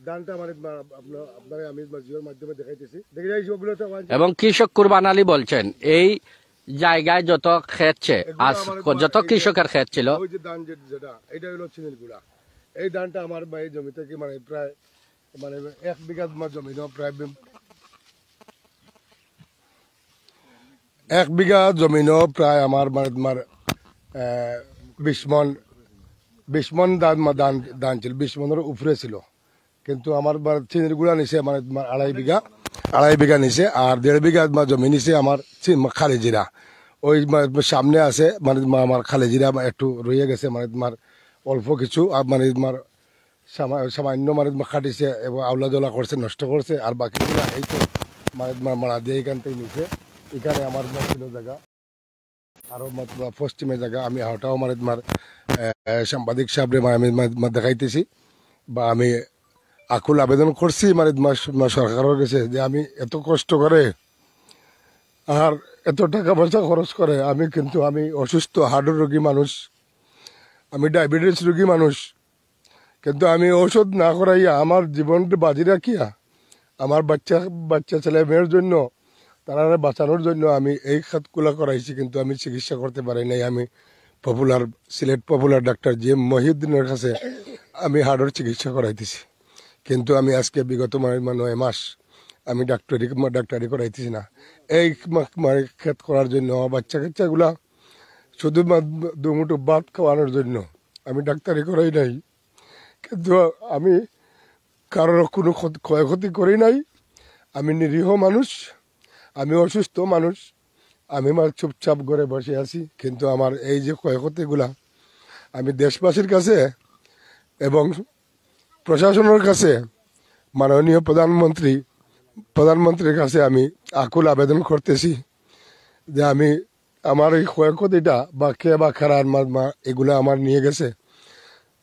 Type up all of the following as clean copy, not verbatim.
দানটা মানে আপনারা আমি জিওর মাধ্যমে দেখাইতেছি দেখে যাই ওগুলো তো এবং কৃষক কুরবান আলী বলছেন এই জায়গায় যত ক্ষেত যত কৃষকের ক্ষেত ছিল ওই যে ধান যেটা এটা হলো চিনির গুড়া। এই ধানটা আমার এই জমি থেকে মানে প্রায় মানে 1 বিঘা জমি প্রায় 1 বিঘা জমি প্রায় আমার মানে তোমার 20 মন ধান ছিল, 20 মনের উপরে ছিল। কিন্তু আমার চিনির গুড়া নিচে মানে তোমার 2.5 বিঘা নিচে, আর 1.5 বিঘা জমি নিচে আমার খালি জিরা। ওই সামনে আছে মানে আমার খালি জিরা একটু রয়ে গেছে মানে তোমার অল্প কিছু, আর মানে তোমার সামান্য মানে খাটিছে এবং আউলা জলা করছে, নষ্ট করছে। আর বাকি এই তো মানে তোমার মারা দিয়ে এখান থেকে নিচে এখানে আমার ছিল জায়গা আরো পশ্চিমে জায়গা। আমি ওটাও মানে তোমার সাংবাদিক সাহেব আমি দেখাইতেছি বা আমি আকুল আবেদন করছি মানে সরকারের কাছে যে আমি এত কষ্ট করে আর এত টাকা পয়সা খরচ করে আমি অসুস্থ হার্টের রোগী মানুষ, আমি ডায়াবেটিস রোগী মানুষ, কিন্তু আমি ঔষধ না করাইয়া আমার জীবনটা বাজি রাখিয়া আমার বাচ্চা ছেলে মেয়ের জন্য তারা বাঁচানোর জন্য আমি এই খাতগুলা করাইছি, কিন্তু আমি চিকিৎসা করতে পারি নাই। আমি Sylhet popular doctor G M মহিউদ্দিনের কাছে আমি হার্টের চিকিৎসা করাইতেছি, কিন্তু আমি আজকে বিগত 9 মাস আমি ডাক্তারি করাইতেছি না। এই ক্ষেত করার জন্য আমার বাচ্চাগুলা শুধু দুমুঠো ভাত খাওয়ানোর জন্য আমি ডাক্তারি করাই নাই, কিন্তু আমি কারোর কোনো ক্ষয়ক্ষতি করি নাই। আমি নিরীহ মানুষ, আমি অসুস্থ মানুষ, আমি চুপচাপ করে বসে আছি। কিন্তু আমার এই যে ক্ষয়ক্ষতিগুলা আমি দেশবাসীর কাছে এবং প্রশাসনের কাছে মাননীয় প্রধানমন্ত্রীর কাছে আমি আকুল আবেদন করতেছি যে আমার এই ক্ষয়ক্ষতিটা বা কে বা খারাপ এগুলা আমার নিয়ে গেছে,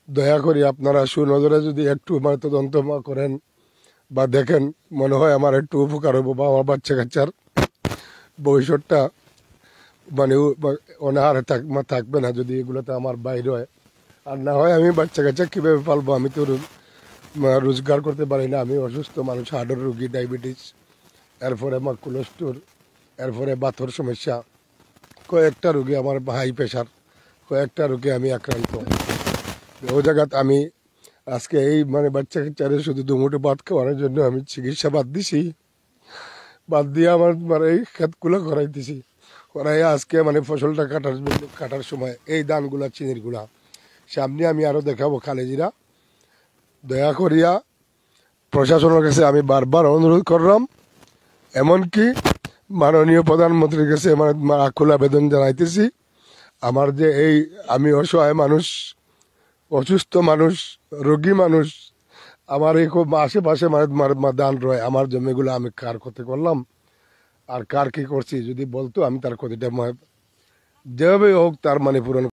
দয়া করে আপনারা সুনজরে যদি একটু মানে তদন্ত করেন বা দেখেন, মনে হয় আমার একটু উপকার হবো বা আমার বাচ্চা কাচ্চার ভবিষ্যৎটা মানে অনাহারে থাকবে না যদি এগুলোতে আমার বাইরে হয়। আর না হয় আমি বাচ্চা কাচ্চা কীভাবে পালবো? আমি তো রোজগার করতে পারি না, আমি অসুস্থ মানুষ, হার্টের রোগী, ডায়াবেটিস, এরপরে আমার কোলেস্ট্রল, এরপরে বাথর সমস্যা, কয়েকটা রোগী, আমার হাই প্রেশার, কয়েকটা রোগে আমি আক্রান্ত। ও জায়গাত আমি আজকে এই মানে বাচ্চা কাচ্চারে শুধু দুমুঠো ভাত খাওয়ানোর জন্য আমি চিকিৎসা বাদ দিয়ে আমার মানে এই ক্ষেতগুলো করাইতেছি। করাইয়া আজকে মানে ফসলটা কাটার সময় এই ধানগুলা চিনির গুলা সামনে আমি আরো দেখাবো খালেজিরা। দয়া করিয়া প্রশাসনের কাছে আমি বারবার অনুরোধ করলাম, এমনকি মাননীয় প্রধানমন্ত্রীর কাছে মানে আকুল আবেদন জানাইতেছি। আমার যে আমি অসহায় মানুষ, অসুস্থ মানুষ, রোগী মানুষ, আমার এই খুব আশেপাশে মানে দান রয়, আমার জমিগুলো আমি কার ক্ষতি করলাম আর কার কি করছি যদি বলতো আমি তার ক্ষতিটা যেভাবে হোক তার মানে পূরণ